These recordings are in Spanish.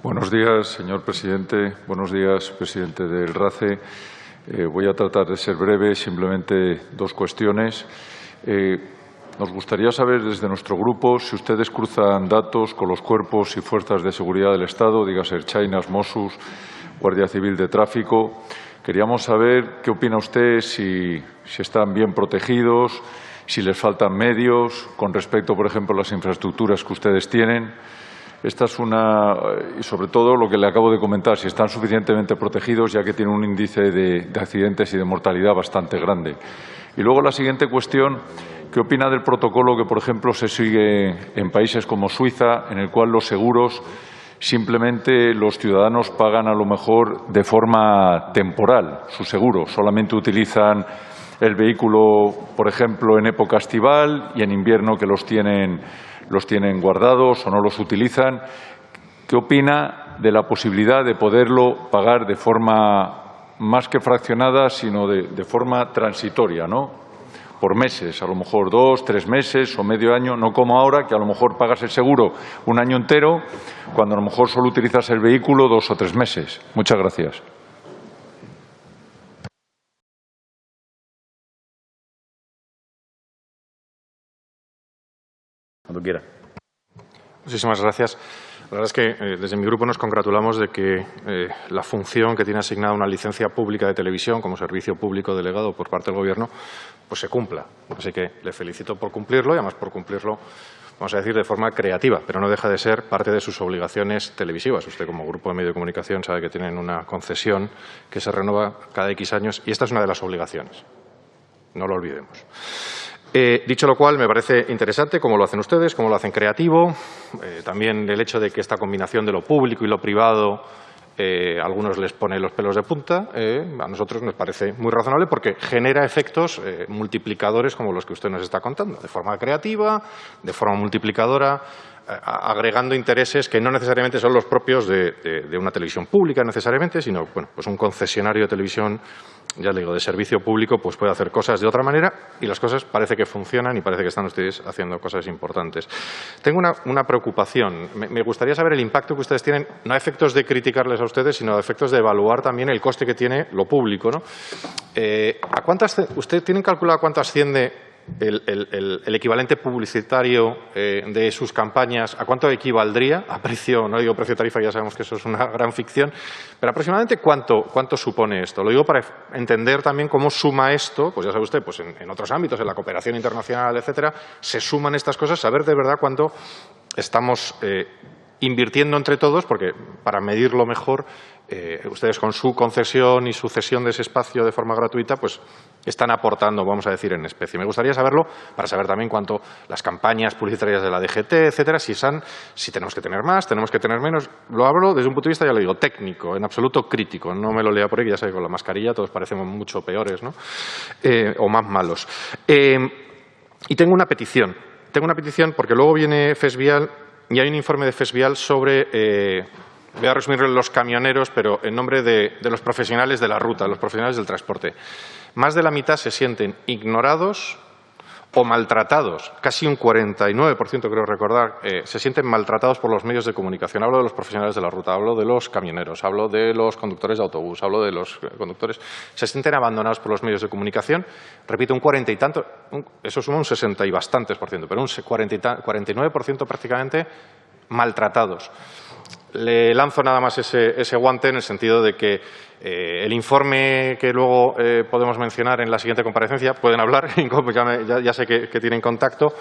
Buenos días, señor presidente. Buenos días, presidente del RACE. Voy a tratar de ser breve, simplemente dos cuestiones. Nos gustaría saber desde nuestro grupo si ustedes cruzan datos con los cuerpos y fuerzas de seguridad del Estado, dígase Erchainas, Mossos, Guardia Civil de Tráfico. Queríamos saber qué opina usted, si están bien protegidos, si les faltan medios, con respecto, por ejemplo, a las infraestructuras que ustedes tienen. Esta es y sobre todo lo que le acabo de comentar, si están suficientemente protegidos, ya que tienen un índice de accidentes y de mortalidad bastante grande. Y luego la siguiente cuestión, ¿qué opina del protocolo que, por ejemplo, se sigue en países como Suiza, en el cual los seguros simplemente los ciudadanos pagan a lo mejor de forma temporal su seguro? Solamente utilizan el vehículo, por ejemplo, en época estival y en invierno que los tienen guardados o no los utilizan. ¿Qué opina de la posibilidad de poderlo pagar de forma más que fraccionada, sino de forma transitoria, ¿no? Por meses, a lo mejor 2, 3 meses o medio año, no como ahora, que a lo mejor pagas el seguro un año entero, cuando a lo mejor solo utilizas el vehículo 2 o 3 meses. Muchas gracias. Cuando quiera. Muchísimas gracias. La verdad es que desde mi grupo nos congratulamos de que la función que tiene asignada una licencia pública de televisión como servicio público delegado por parte del Gobierno pues se cumpla. Así que le felicito por cumplirlo y además por cumplirlo, vamos a decir, de forma creativa, pero no deja de ser parte de sus obligaciones televisivas. Usted, como grupo de medio de comunicación, sabe que tienen una concesión que se renueva cada X años y esta es una de las obligaciones. No lo olvidemos. Dicho lo cual, me parece interesante cómo lo hacen ustedes, cómo lo hacen creativo. También el hecho de que esta combinación de lo público y lo privado a algunos les pone los pelos de punta. A nosotros nos parece muy razonable porque genera efectos multiplicadores como los que usted nos está contando, de forma creativa, de forma multiplicadora, agregando intereses que no necesariamente son los propios de una televisión pública necesariamente, sino bueno, pues un concesionario de televisión, ya le digo, de servicio público, pues puede hacer cosas de otra manera y las cosas parece que funcionan y parece que están ustedes haciendo cosas importantes. Tengo una preocupación. Me gustaría saber el impacto que ustedes tienen, no a efectos de criticarles a ustedes, sino a efectos de evaluar también el coste que tiene lo público, ¿no? ¿Usted tiene calculado cuánto asciende el equivalente publicitario de sus campañas? ¿A cuánto equivaldría? A precio, no digo precio tarifa, ya sabemos que eso es una gran ficción, pero aproximadamente cuánto supone esto. Lo digo para entender también cómo suma esto, pues ya sabe usted, pues en otros ámbitos, en la cooperación internacional, etcétera, se suman estas cosas, saber de verdad cuánto estamos invirtiendo entre todos, porque para medirlo mejor, ustedes con su concesión y su cesión de ese espacio de forma gratuita, pues están aportando, vamos a decir, en especie. Me gustaría saberlo para saber también cuánto las campañas publicitarias de la DGT, etcétera, si tenemos que tener más, tenemos que tener menos. Lo hablo desde un punto de vista, ya lo digo, técnico, en absoluto crítico. No me lo lea por ahí, que ya sé que con la mascarilla todos parecemos mucho peores, ¿no? O más malos. Y tengo una petición. Porque luego viene FESVIAL y hay un informe de FESVIAL sobre, voy a resumir los camioneros, pero en nombre de los profesionales de la ruta, los profesionales del transporte. Más de la mitad se sienten ignorados o maltratados. Casi un 49%, creo recordar, se sienten maltratados por los medios de comunicación. Hablo de los profesionales de la ruta, hablo de los camioneros, hablo de los conductores de autobús, hablo de los conductores. Se sienten abandonados por los medios de comunicación. Repito, un 40 y tanto, eso suma un 60 y bastantes por ciento, pero un 49% prácticamente maltratados. Le lanzo nada más ese guante en el sentido de que el informe que luego podemos mencionar en la siguiente comparecencia, pueden hablar, ya sé que tienen contacto,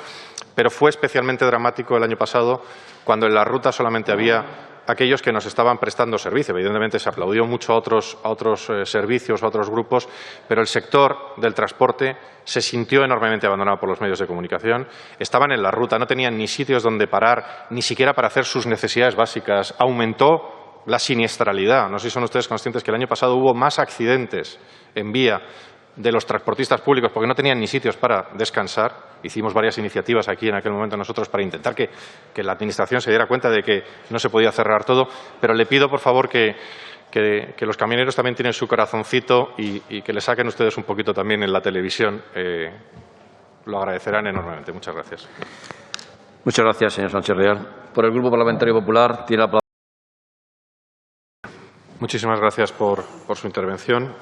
pero fue especialmente dramático el año pasado cuando en la ruta solamente había aquellos que nos estaban prestando servicio. Evidentemente se aplaudió mucho a otros servicios, a otros grupos, pero el sector del transporte se sintió enormemente abandonado por los medios de comunicación. Estaban en la ruta, no tenían ni sitios donde parar, ni siquiera para hacer sus necesidades básicas. Aumentó la siniestralidad. No sé si son ustedes conscientes que el año pasado hubo más accidentes en vía de los transportistas públicos porque no tenían ni sitios para descansar. Hicimos varias iniciativas aquí en aquel momento nosotros para intentar que la Administración se diera cuenta de que no se podía cerrar todo, pero le pido, por favor, que los camioneros también tienen su corazoncito y que le saquen ustedes un poquito también en la televisión. Lo agradecerán enormemente. Muchas gracias. Muchas gracias, señor Sánchez Real. Por el Grupo Parlamentario Popular tiene la palabra. Muchísimas gracias por su intervención.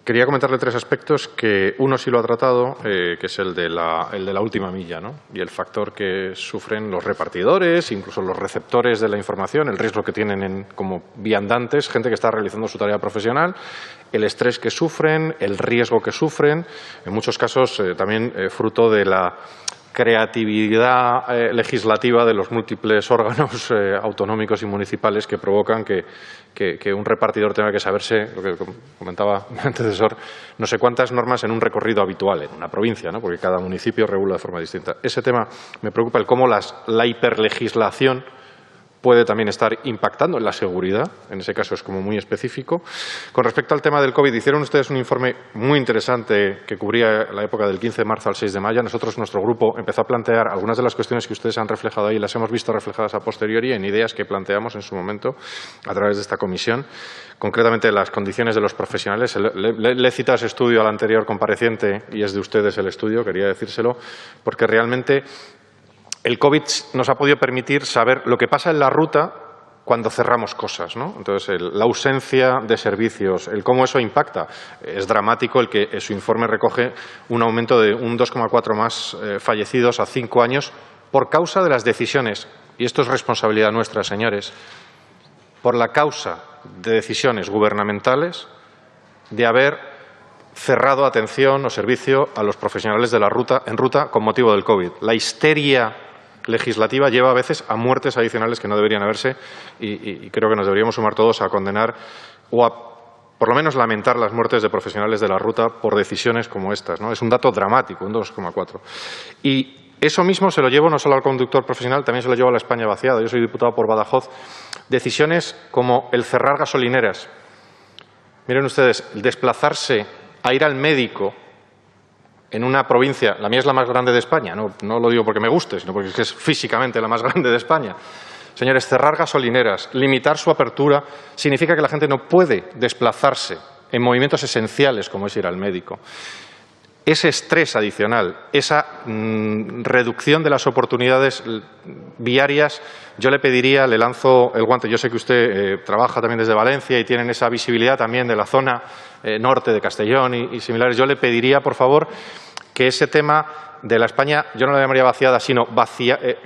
Quería comentarle tres aspectos que uno sí lo ha tratado, que es el de la última milla, ¿no? Y el factor que sufren los repartidores, incluso los receptores de la información, el riesgo que tienen como viandantes, gente que está realizando su tarea profesional, el estrés que sufren, el riesgo que sufren, en muchos casos también fruto de la creatividad legislativa de los múltiples órganos autonómicos y municipales que provocan que un repartidor tenga que saberse, lo que comentaba mi antecesor, no sé cuántas normas en un recorrido habitual en una provincia, ¿no? Porque cada municipio regula de forma distinta. Ese tema me preocupa, el cómo la hiperlegislación puede también estar impactando en la seguridad, en ese caso es como muy específico. Con respecto al tema del COVID, hicieron ustedes un informe muy interesante que cubría la época del 15 de marzo al 6 de mayo. Nosotros, nuestro grupo, empezó a plantear algunas de las cuestiones que ustedes han reflejado ahí, las hemos visto reflejadas a posteriori en ideas que planteamos en su momento a través de esta comisión, concretamente las condiciones de los profesionales. Le he citado ese estudio al anterior compareciente y es de ustedes el estudio, quería decírselo, porque realmente el COVID nos ha podido permitir saber lo que pasa en la ruta cuando cerramos cosas, ¿no? Entonces, la ausencia de servicios, el cómo eso impacta. Es dramático el que su informe recoge un aumento de un 2,4 más fallecidos a 5 años por causa de las decisiones, y esto es responsabilidad nuestra, señores, por la causa de decisiones gubernamentales de haber cerrado atención o servicio a los profesionales de la ruta en ruta con motivo del COVID. La histeria legislativa lleva a veces a muertes adicionales que no deberían haberse y creo que nos deberíamos sumar todos a condenar o a, por lo menos, lamentar las muertes de profesionales de la ruta por decisiones como estas, ¿no? Es un dato dramático, un 2,4. Y eso mismo se lo llevo no solo al conductor profesional, también se lo llevo a la España vaciada. Yo soy diputado por Badajoz. Decisiones como el cerrar gasolineras. Miren ustedes, el desplazarse a ir al médico en una provincia, la mía es la más grande de España, no lo digo porque me guste, sino porque es físicamente la más grande de España. Señores, cerrar gasolineras, limitar su apertura, significa que la gente no puede desplazarse en movimientos esenciales como es ir al médico. Ese estrés adicional, esa reducción de las oportunidades viarias, yo le pediría, le lanzo el guante, yo sé que usted trabaja también desde Valencia y tienen esa visibilidad también de la zona norte de Castellón y similares, yo le pediría, por favor, que ese tema de la España, yo no la llamaría vaciada, sino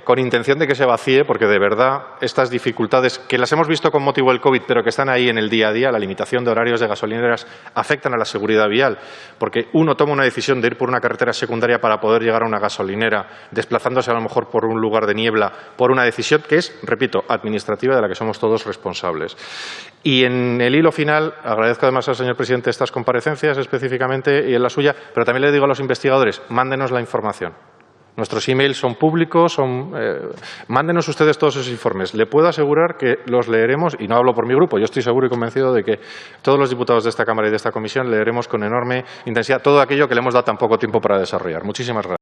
con intención de que se vacíe, porque de verdad estas dificultades, que las hemos visto con motivo del COVID, pero que están ahí en el día a día, la limitación de horarios de gasolineras, afectan a la seguridad vial, porque uno toma una decisión de ir por una carretera secundaria para poder llegar a una gasolinera, desplazándose a lo mejor por un lugar de niebla, por una decisión que es, repito, administrativa, de la que somos todos responsables. Y en el hilo final, agradezco además al señor presidente estas comparecencias específicamente y en la suya, pero también le digo a los investigadores, mándenos la información. Nuestros emails son públicos, mándenos ustedes todos esos informes. Le puedo asegurar que los leeremos, y no hablo por mi grupo, yo estoy seguro y convencido de que todos los diputados de esta Cámara y de esta Comisión leeremos con enorme intensidad todo aquello que le hemos dado tan poco tiempo para desarrollar. Muchísimas gracias.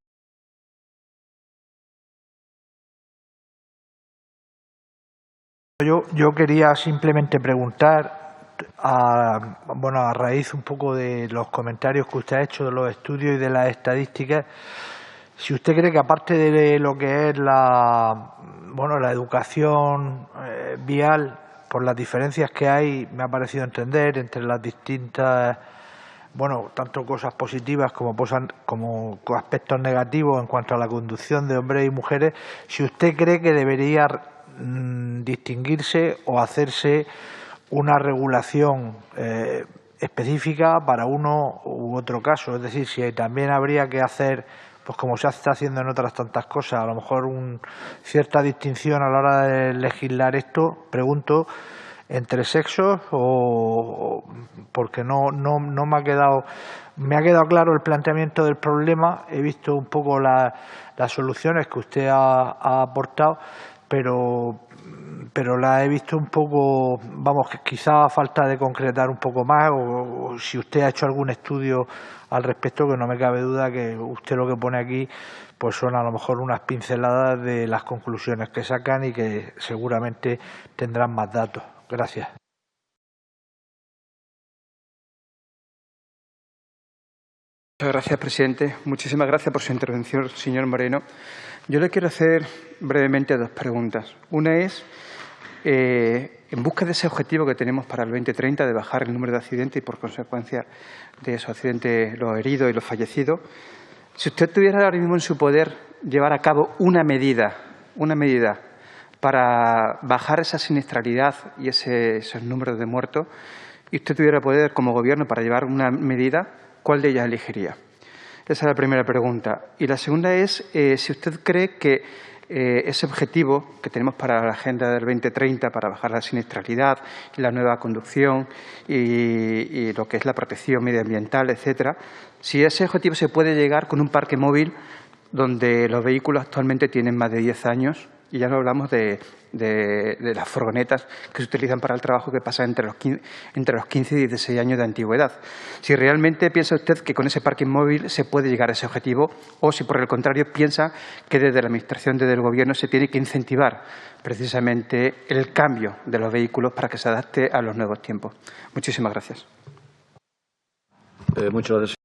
Yo quería simplemente preguntar, a raíz un poco de los comentarios que usted ha hecho de los estudios y de las estadísticas, si usted cree que aparte de lo que es la educación vial, por las diferencias que hay, me ha parecido entender, entre las distintas, tanto cosas positivas como aspectos negativos en cuanto a la conducción de hombres y mujeres, si usted cree que debería distinguirse o hacerse una regulación específica para uno u otro caso. Es decir, si también habría que hacer, pues como se está haciendo en otras tantas cosas, a lo mejor cierta distinción a la hora de legislar esto, pregunto, entre sexos o porque no me ha quedado claro el planteamiento del problema. He visto un poco las soluciones que usted ha aportado, pero la he visto un poco, quizá falta de concretar un poco más, o si usted ha hecho algún estudio al respecto, que no me cabe duda que usted lo que pone aquí pues son a lo mejor unas pinceladas de las conclusiones que sacan y que seguramente tendrán más datos. Gracias. Muchas gracias, presidente. Muchísimas gracias por su intervención, señor Moreno. Yo le quiero hacer brevemente dos preguntas. Una es, en busca de ese objetivo que tenemos para el 2030 de bajar el número de accidentes y, por consecuencia de esos accidentes, los heridos y los fallecidos, si usted tuviera ahora mismo en su poder llevar a cabo una medida para bajar esa siniestralidad y esos números de muertos, y usted tuviera poder como Gobierno para llevar una medida, ¿cuál de ellas elegiría? Esa es la primera pregunta. Y la segunda es si usted cree que ese objetivo que tenemos para la Agenda del 2030, para bajar la siniestralidad y la nueva conducción y lo que es la protección medioambiental, etcétera, si ese objetivo se puede llegar con un parque móvil donde los vehículos actualmente tienen más de 10 años, y ya no hablamos de las furgonetas que se utilizan para el trabajo, que pasan entre los 15 y 16 años de antigüedad. Si realmente piensa usted que con ese parking móvil se puede llegar a ese objetivo, o si por el contrario piensa que desde la Administración, desde el Gobierno, se tiene que incentivar precisamente el cambio de los vehículos para que se adapte a los nuevos tiempos. Muchísimas gracias. Muchas gracias.